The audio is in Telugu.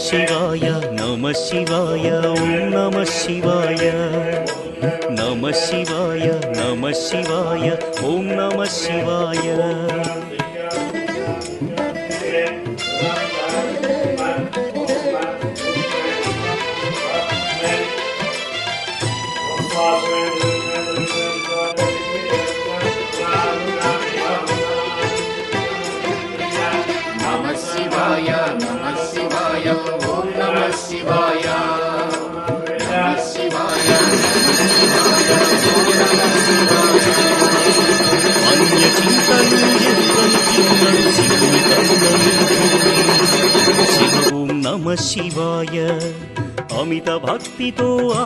శివాయ నమః శివాయ ఓం నమః శివాయ నమః శివాయ నమః శివాయ ఓం నమః శివాయ నమః శివాయ నమః శివాయ ఓం నమః శివాయ నమః శివాయ అన్య చింతలు ఎరుగని చింతలు శివుని కరుణని శివ ఓం నమః శివాయ అమిత భక్తితో